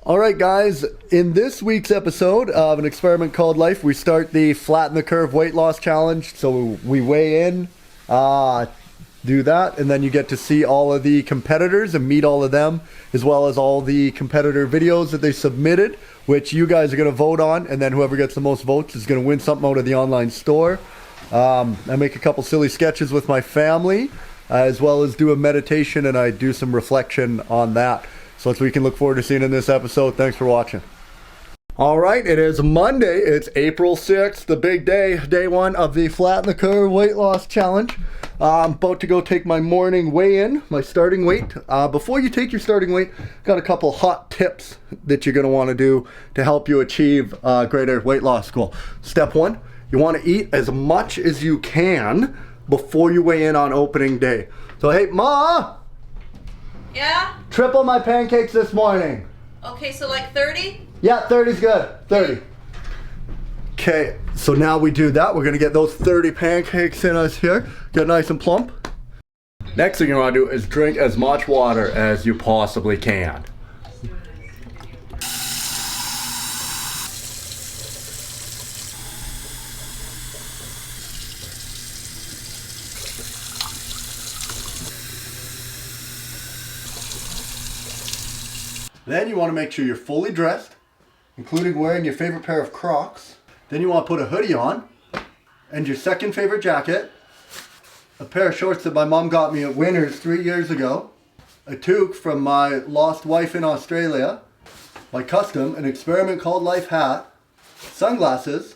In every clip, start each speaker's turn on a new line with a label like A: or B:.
A: Alright guys, in this week's episode of an experiment called Life, we start the Flatten the Curve weight loss challenge. So we weigh in, do that, and then you get to see all of the competitors and meet all of them, as well as all the competitor videos that they submitted, which you guys are going to vote on, and then whoever gets the most votes is going to win something out of the online store. I make a couple silly sketches with my family, as well as do a meditation, and I do some reflection on that. So that's what you can look forward to seeing in this episode. Thanks for watching. All right, it is Monday. It's April 6th, the big day, day one of the Flatten the Curve weight loss challenge. I'm about to go take my morning weigh-in, my starting weight. Before you take your starting weight, got a couple hot tips that you're going to want to do to help you achieve a greater weight loss goal. Step one, you want to eat as much as you can before you weigh in on opening day. So, hey, Ma!
B: Yeah?
A: Triple my pancakes this morning.
B: Okay, so like 30?
A: Yeah, 30's good. 30. Okay, so now we do that. We're going to get those 30 pancakes in us here. Get nice and plump. Next thing you want to do is drink as much water as you possibly can. Then you want to make sure you're fully dressed, including wearing your favorite pair of Crocs. Then you want to put a hoodie on, and your second favorite jacket, a pair of shorts that my mom got me at Winners 3 years ago, a toque from my lost wife in Australia, my custom, an experiment called Life hat, sunglasses,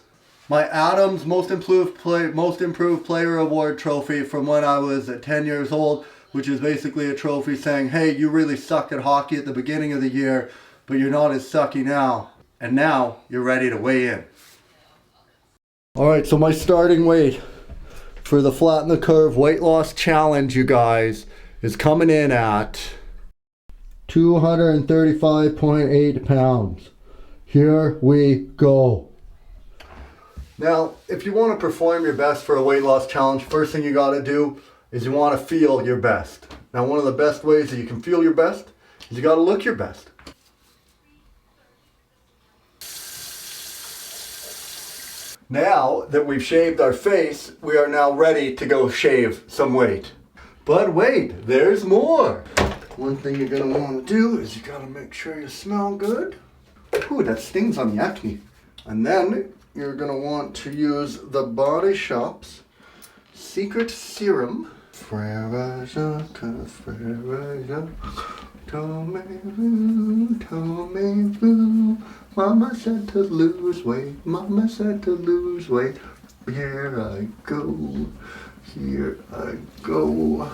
A: my Adams Most Improved Player Award trophy from when I was 10 years old, which is basically a trophy saying, hey, you really sucked at hockey at the beginning of the year, but you're not as sucky now. And now you're ready to weigh in. All right, so my starting weight for the Flatten the Curve weight loss challenge, you guys, is coming in at 235.8 pounds. Here we go. Now, if you want to perform your best for a weight loss challenge, first thing you got to do is you want to feel your best. Now, one of the best ways that you can feel your best is you got to look your best. Now that we've shaved our face, we are now ready to go shave some weight. But wait, there's more. One thing you're going to want to do is you got to make sure you smell good. Ooh, that stings on the acne. And then you're going to want to use the Body Shop's Secret Serum. Frère Jacques, Frère Jacques, Tomez-vous. Mama said to lose weight, Mama said to lose weight. Here I go, here I go.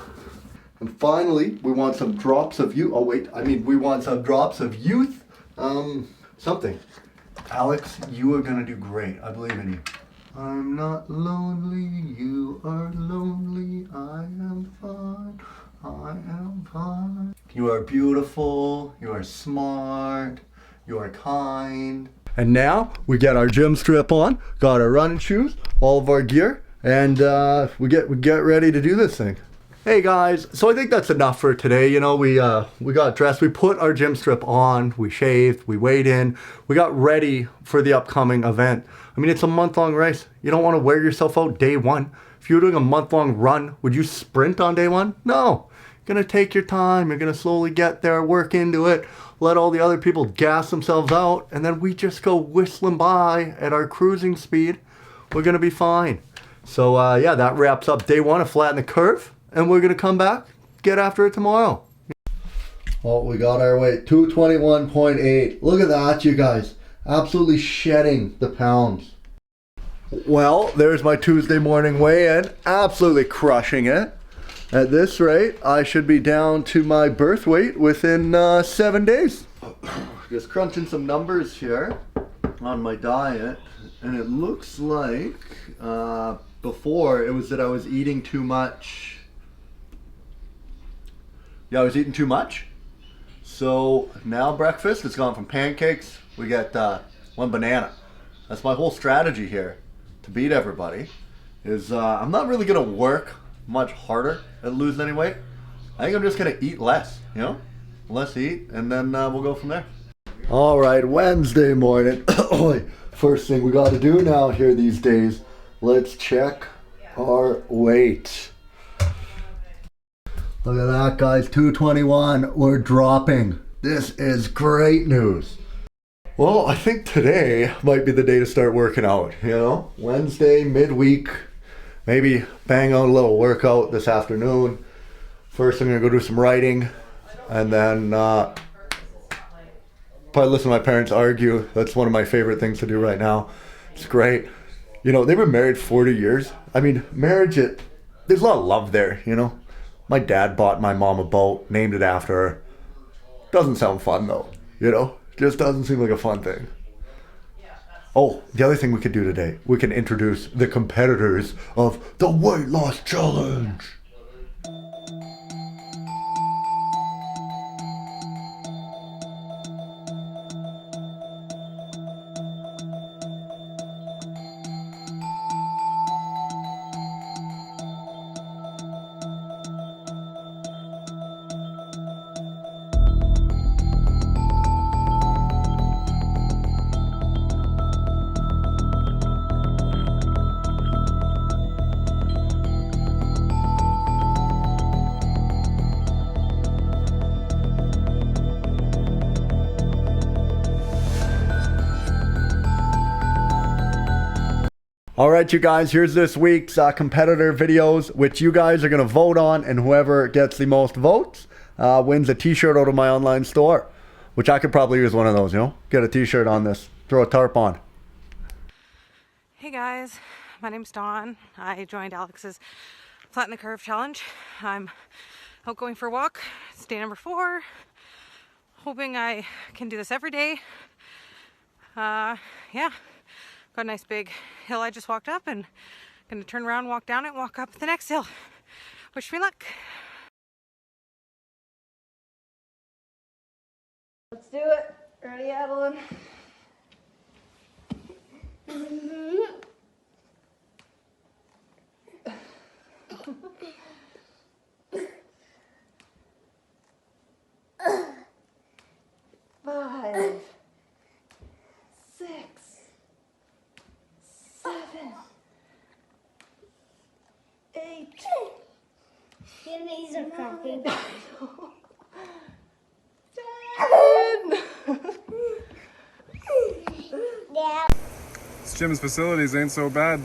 A: And finally, we want some drops of youth. Oh wait, we want some drops of youth. Something. Alex, you are gonna do great. I believe in you. I'm not lonely, you are lonely, I am fine, I am fine. You are beautiful, you are smart, you are kind. And now we get our gym strip on, got our running shoes, all of our gear, and we get ready to do this thing. Hey guys, so I think that's enough for today. You know, we got dressed, we put our gym strip on, we shaved, we weighed in, we got ready for the upcoming event. It's a month-long race. You don't want to wear yourself out day one. If you're doing a month-long run, would you sprint on day one? No. You're going to take your time. You're going to slowly get there, work into it, let all the other people gas themselves out, and then we just go whistling by at our cruising speed. We're going to be fine. So, yeah, that wraps up day one of Flatten the Curve, and we're going to come back, get after it tomorrow. Well, we got our weight, 221.8. Look at that, you guys. Absolutely shedding the pounds. Well, there's my Tuesday morning weigh-in. Absolutely crushing it. At this rate, I should be down to my birth weight within 7 days. Just crunching some numbers here on my diet, and it looks like before it was that I was eating too much. Yeah, I was eating too much. So now breakfast has gone from pancakes. We get one banana. That's my whole strategy here to beat everybody. Is I'm not really gonna work much harder at losing any weight. I think I'm just gonna eat less, less eat, and then we'll go from there. All right, Wednesday morning. First thing we got to do now here these days, let's check our weight. Look at that, guys, 221. We're dropping. This is great news. Well, I think today might be the day to start working out, you know? Wednesday, midweek, maybe bang out a little workout this afternoon. First, I'm going to go do some writing, and then probably listen to my parents argue. That's one of my favorite things to do right now. It's great. You know, they've been married 40 years. I mean, marriage, there's a lot of love there, you know? My dad bought my mom a boat, named it after her. Doesn't sound fun though, you know? Just doesn't seem like a fun thing. Oh, the other thing we could do today, we can introduce the competitors of the Weight Loss Challenge. All right, you guys, here's this week's competitor videos, which you guys are going to vote on, and whoever gets the most votes wins a t-shirt out of my online store, which I could probably use one of those, you know? Get a t-shirt on this, throw a tarp on.
C: Hey guys, my name's Dawn. I joined Alex's Flatten the Curve challenge. I'm out going for a walk. It's day number 4. Hoping I can do this every day. Yeah. Got a nice big hill I just walked up, and gonna turn around, walk down it, walk up the next hill. Wish me luck.
B: Let's do it. Ready, Adeline? Five, 6, 7, 8.
D: Your knees are cracking.
B: 10.
D: Yeah.
E: This gym's facilities ain't so bad.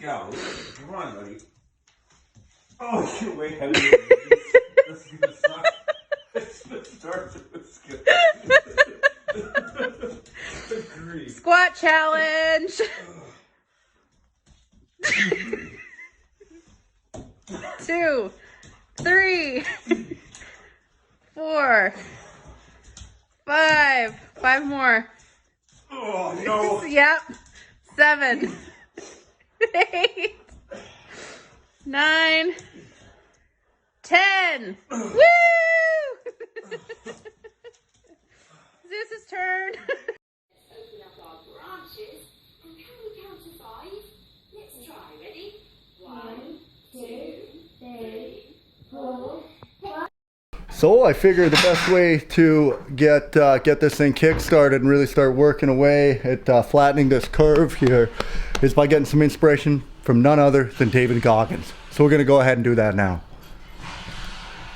F: Come on, buddy. Oh, you're way ahead of me. This is gonna suck. It's gonna start to
C: Squat challenge. 2, 3, 4, 5. 5 more.
F: Oh, no.
C: Yep. 7, 8, 9, 10. Woo! Zeus's turn.
G: Open up our branches, and can we count to 5? Let's try. Ready? 1, 2, 3, 4.
A: So I figured the best way to get this thing kick-started and really start working away at flattening this curve here is by getting some inspiration from none other than David Goggins. So we're going to go ahead and do that now.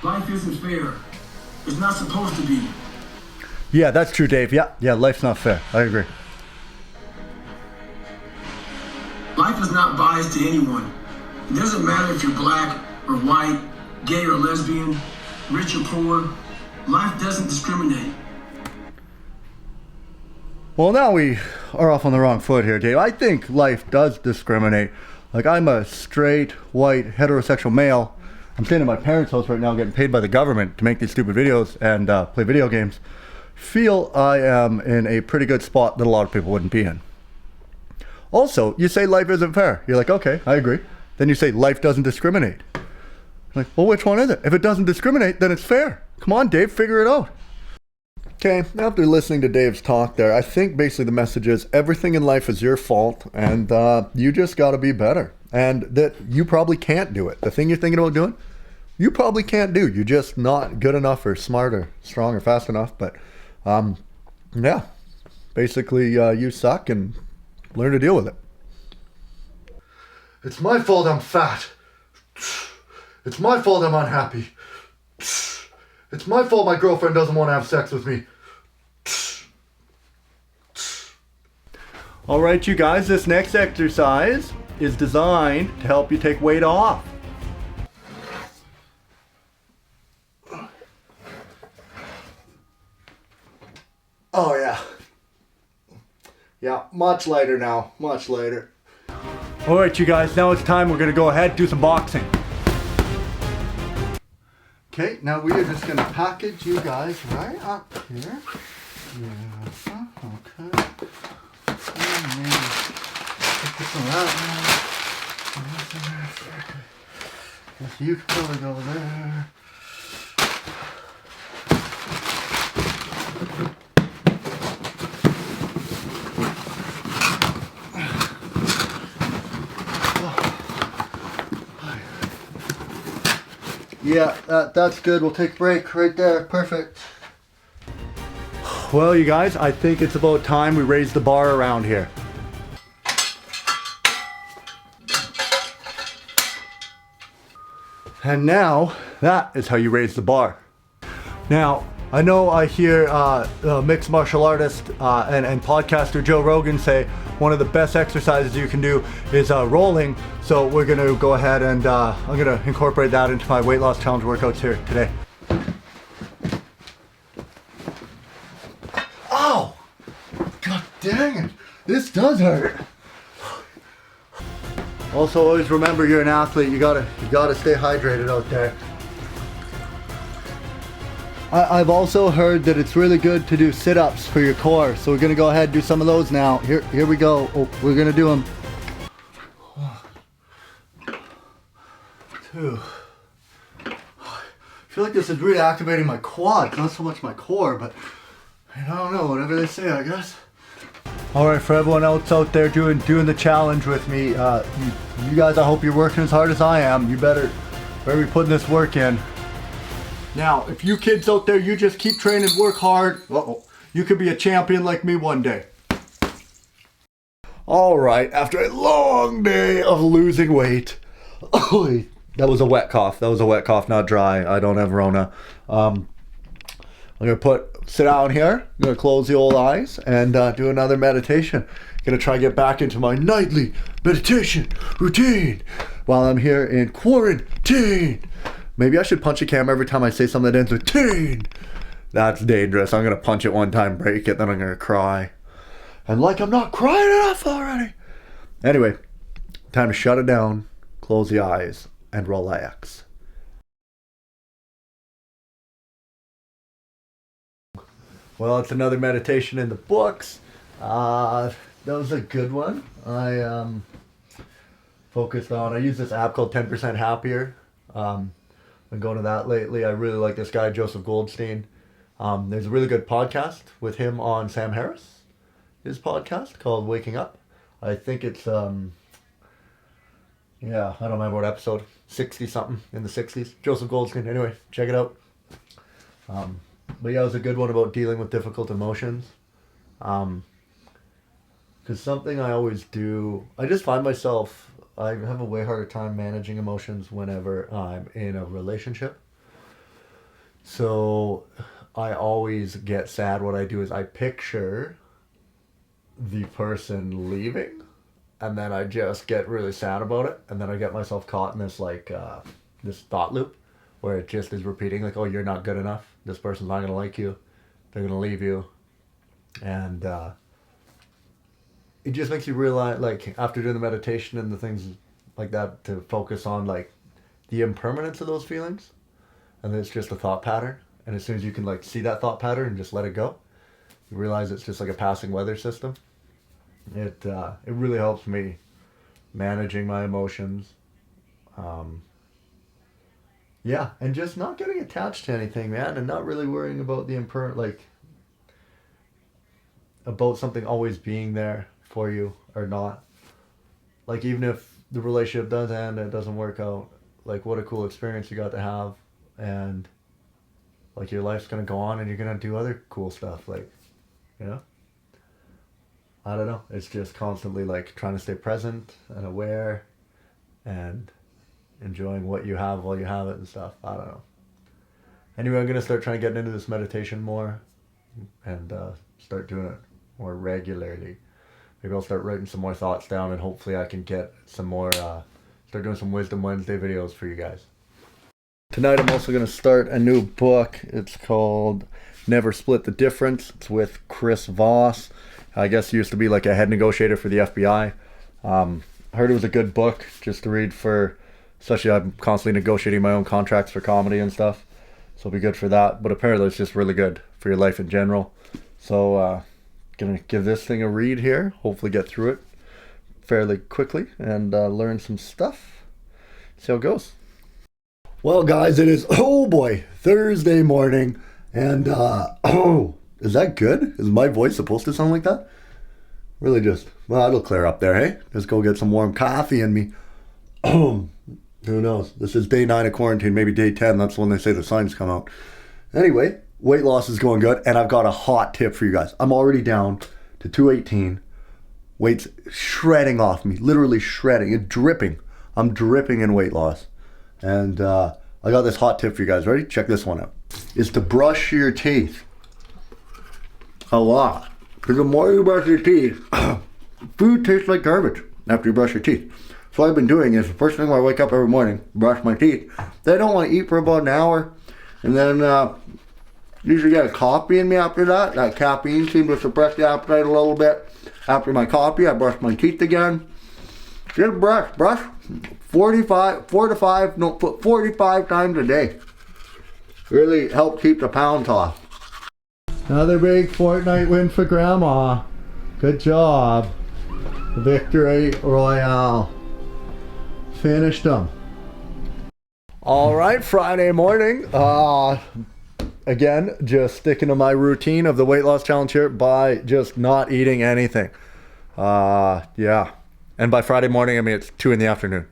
H: Life isn't fair. It's not supposed to be.
A: Yeah, that's true, Dave. Yeah, life's not fair. I agree.
H: Life is not biased to anyone. It doesn't matter if you're black or white, gay or lesbian, rich or poor. Life doesn't discriminate.
A: Well, now we are off on the wrong foot here, Dave. I think life does discriminate. Like, I'm a straight, white, heterosexual male. I'm staying at my parents' house right now getting paid by the government to make these stupid videos and play video games. Feel I am in a pretty good spot that a lot of people wouldn't be in. Also, you say life isn't fair. You're like, okay, I agree. Then you say life doesn't discriminate. Like, well, which one is it? If it doesn't discriminate, then it's fair. Come on, Dave, figure it out. Okay, after listening to Dave's talk there, I think basically the message is everything in life is your fault, and you just got to be better. And that you probably can't do it. The thing you're thinking about doing, you probably can't do. You're just not good enough or smart or strong or fast enough. But yeah, basically you suck and learn to deal with it. It's my fault I'm fat. It's my fault I'm unhappy. It's my fault my girlfriend doesn't want to have sex with me. All right, you guys, this next exercise is designed to help you take weight off. Oh yeah. Yeah, much lighter now, much lighter. All right, you guys, now it's time. We're gonna go ahead and do some boxing. Okay, now we are just gonna package you guys right up here. Yeah, okay. Yes, you can probably go there. Yeah, that's good. We'll take a break right there. Perfect. Well, you guys, I think it's about time we raise the bar around here. And now, that is how you raise the bar. Now, I know I hear mixed martial artist and podcaster Joe Rogan say one of the best exercises you can do is rolling. So we're going to go ahead and I'm going to incorporate that into my weight loss challenge workouts here today. Ow! God dang it! This does hurt. Also, always remember you're an athlete. You gotta stay hydrated out there. I've also heard that it's really good to do sit-ups for your core. So we're gonna go ahead and do some of those now. Here we go. Oh, we're gonna do them. 1, 2. I feel like this is really activating my quads, not so much my core, but I don't know, whatever they say, I guess. All right, for everyone else out there doing the challenge with me, you guys, I hope you're working as hard as I am. You better be putting this work in. Now, if you kids out there, you just keep training, work hard, you could be a champion like me one day. All right, after a long day of losing weight, that was a wet cough. That was a wet cough, not dry. I don't have Rona. I'm gonna sit down here. I'm gonna close the old eyes and do another meditation. Gonna try to get back into my nightly meditation routine while I'm here in quarantine. Maybe I should punch a camera every time I say something that ends with teen. That's dangerous. I'm gonna punch it one time, break it, then I'm gonna cry. And like I'm not crying enough already. Anyway, time to shut it down, close the eyes, and relax. Well, it's another meditation in the books. That was a good one. I focused on, I use this app called 10% Happier. Been going to that lately. I really like this guy, Joseph Goldstein. There's a really good podcast with him on Sam Harris, his podcast called Waking Up. I think it's, I don't remember what episode, 60 something, in the 60s. Joseph Goldstein, anyway, check it out. But yeah, it was a good one about dealing with difficult emotions. Because something I always do, I just find myself, I have a way harder time managing emotions whenever I'm in a relationship. So I always get sad. What I do is I picture the person leaving, and then I just get really sad about it, and then I get myself caught in this this thought loop where it just is repeating like, oh, you're not good enough. This person's not gonna like you. They're gonna leave you, and it just makes you realize, like, after doing the meditation and the things like that, to focus on like the impermanence of those feelings, and that it's just a thought pattern. And as soon as you can like see that thought pattern and just let it go, you realize it's just like a passing weather system. It really helps me managing my emotions. Yeah, and just not getting attached to anything, man, and not really worrying about the about something always being there for you or not. Like, even if the relationship does end and it doesn't work out, like, what a cool experience you got to have, and like, your life's gonna go on and you're gonna do other cool stuff, like, you know? I don't know. It's just constantly like trying to stay present and aware and enjoying what you have while you have it and stuff. I don't know. Anyway, I'm gonna start trying to get into this meditation more and start doing it more regularly. Maybe I'll start writing some more thoughts down, and hopefully I can get some more, start doing some Wisdom Wednesday videos for you guys. Tonight I'm also gonna start a new book. It's called Never Split the Difference. It's with Chris Voss. I guess he used to be like a head negotiator for the FBI. I heard it was a good book just to read for, especially I'm constantly negotiating my own contracts for comedy and stuff. So it'll be good for that. But apparently it's just really good for your life in general. So gonna give this thing a read here. Hopefully get through it fairly quickly and learn some stuff. See how it goes. Well, guys, it is, oh boy, Thursday morning. And is that good? Is my voice supposed to sound like that? Really just, well, it'll clear up there, hey? Just go get some warm coffee in me. Who knows? This is day 9 of quarantine, maybe day 10. That's when they say the signs come out. Anyway, weight loss is going good, and I've got a hot tip for you guys. I'm already down to 218. Weight's shredding off me, literally shredding. It's dripping. I'm dripping in weight loss. And I got this hot tip for you guys. Ready? Check this one out. Is to brush your teeth a lot. Because the more you brush your teeth, food tastes like garbage after you brush your teeth. So what I've been doing is the first thing when I wake up every morning, brush my teeth. Then I don't want to eat for about an hour. And then usually get a coffee in me after that. That caffeine seems to suppress the appetite a little bit. After my coffee, I brush my teeth again. Just brush 45 times a day. Really help keep the pounds off. Another big Fortnite win for Grandma. Good job. Victory Royale. Finished them. Alright, Friday morning. Again, just sticking to my routine of the weight loss challenge here by just not eating anything. Yeah. And by Friday morning, I mean it's 2 in the afternoon.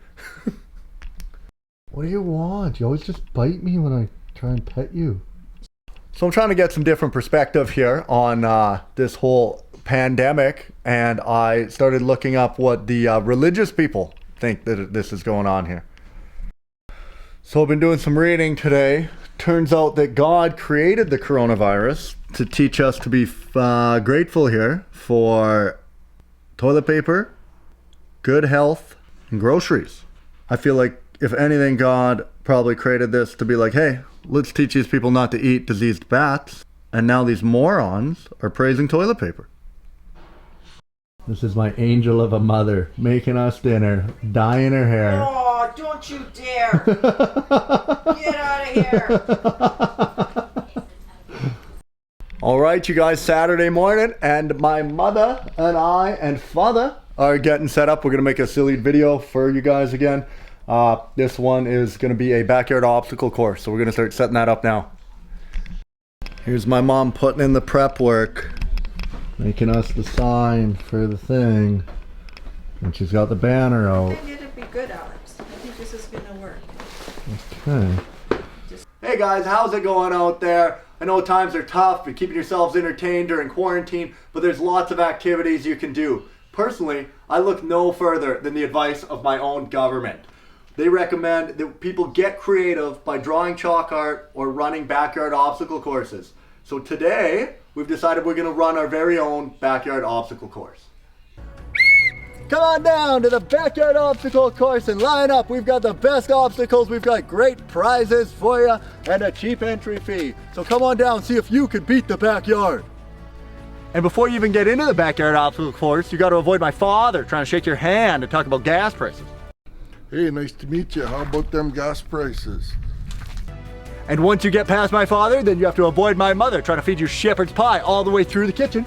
A: What do you want? You always just bite me when I try and pet you. So I'm trying to get some different perspective here on this whole pandemic, and I started looking up what the religious people think that this is going on here. So I've been doing some reading today. Turns out that God created the coronavirus to teach us to be grateful here for toilet paper, good health, and groceries. I feel like if anything, God probably created this to be like, hey, let's teach these people not to eat diseased bats. And now these morons are praising toilet paper. This is my angel of a mother making us dinner, dyeing her hair.
I: Oh, don't you dare! Get out of here!
A: All right, you guys, Saturday morning, and my mother and I and father are getting set up. We're going to make a silly video for you guys again. This one is going to be a backyard obstacle course, so we're going to start setting that up now. Here's my mom putting in the prep work, making us the sign for the thing, and she's got the banner out.
I: I think it'd be good, Alex. I think this is going to work.
A: Okay. Hey guys, how's it going out there? I know times are tough, but keeping yourselves entertained during quarantine, but there's lots of activities you can do. Personally, I look no further than the advice of my own government. They recommend that people get creative by drawing chalk art or running backyard obstacle courses. So today, we've decided we're going to run our very own backyard obstacle course. Come on down to the backyard obstacle course and line up. We've got the best obstacles. We've got great prizes for you and a cheap entry fee. So come on down, see if you can beat the backyard. And before you even get into the backyard obstacle course, you got to avoid my father trying to shake your hand and talk about gas prices.
J: Hey, nice to meet you. How about them gas prices?
A: And once you get past my father, then you have to avoid my mother trying to feed you shepherd's pie all the way through the kitchen.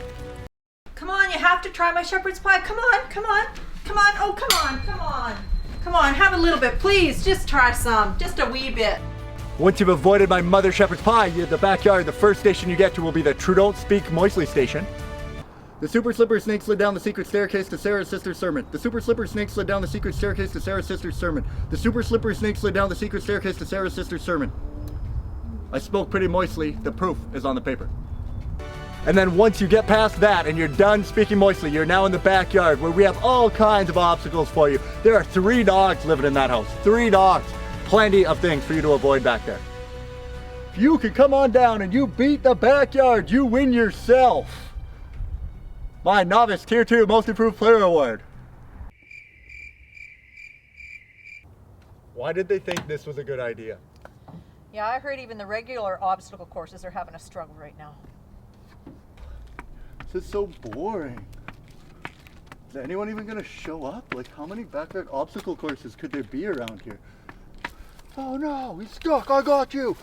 I: Come on, you have to try my shepherd's pie? Come on, come on, come on. Oh, come on, come on. Come on, have a little bit, please. Just try some, just a wee bit.
K: Once you've avoided my mother shepherd's pie, the backyard, the first station you get to will be the True Don't Speak Moistly station. The super slipper snake slid down the secret staircase to Sarah's sister's sermon. The super slipper snake slid down the secret staircase to Sarah's sister's sermon. The super slipper snake slid down the secret staircase to Sarah's sister's sermon. I spoke pretty moistly. The proof is on the paper. And then once you get past that and you're done speaking moistly, you're now in the backyard where we have all kinds of obstacles for you. There are 3 dogs living in that house. 3 dogs. Plenty of things for you to avoid back there. If you can come on down and you beat the backyard, you win yourself my Novice Tier 2 Most Improved Player Award. Why did they think this was a good idea?
I: Yeah, I heard even the regular obstacle courses are having a struggle right now.
K: This is so boring. Is anyone even gonna show up? Like, how many backyard obstacle courses could there be around here? Oh no, he's stuck, I got you!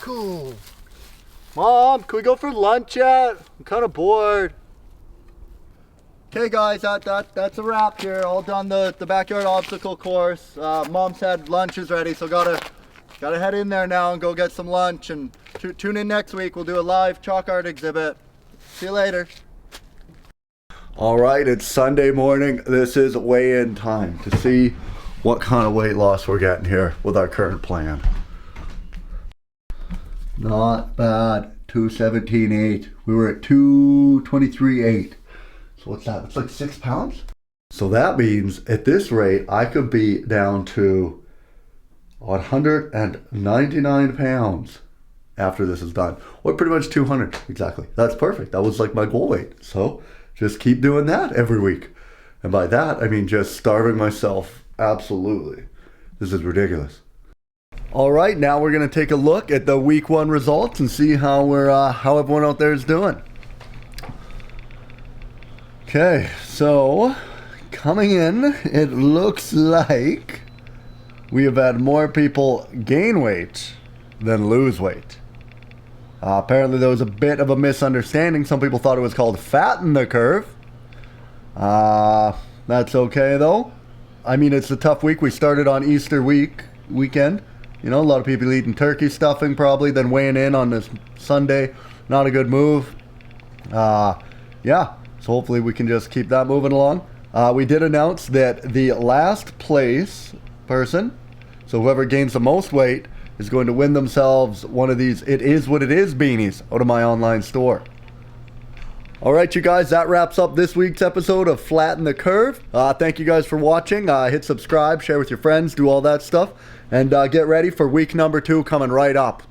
K: Cool. Mom, can we go for lunch yet? I'm kind of bored. Okay guys, that's a wrap here. All done the backyard obstacle course. Mom said lunch is ready, so gotta head in there now and go get some lunch. And tune in next week. We'll do a live chalk art exhibit. See you later.
A: All right, it's Sunday morning. This is weigh-in time to see what kind of weight loss we're getting here with our current plan. Not bad. 217.8. We were at 223.8. So what's that? It's like 6 pounds? So that means at this rate, I could be down to 199 pounds after this is done. Or pretty much 200, exactly. That's perfect. That was like my goal weight. So just keep doing that every week. And by that, I mean just starving myself absolutely. This is ridiculous. All right, now we're gonna take a look at the week 1 results and see how how everyone out there is doing. Okay, so coming in, it looks like we have had more people gain weight than lose weight. Apparently there was a bit of a misunderstanding. Some people thought it was called Flatten the Curve. That's okay though. I mean, it's a tough week. We started on Easter weekend. You know, a lot of people eating turkey stuffing probably, then weighing in on this Sunday. Not a good move. Yeah, so hopefully we can just keep that moving along. We did announce that the last place person, so whoever gains the most weight, is going to win themselves one of these It Is What It Is beanies out of my online store. All right, you guys, that wraps up this week's episode of Flatten the Curve. Thank you guys for watching. Hit subscribe, share with your friends, do all that stuff. And get ready for week number 2 coming right up.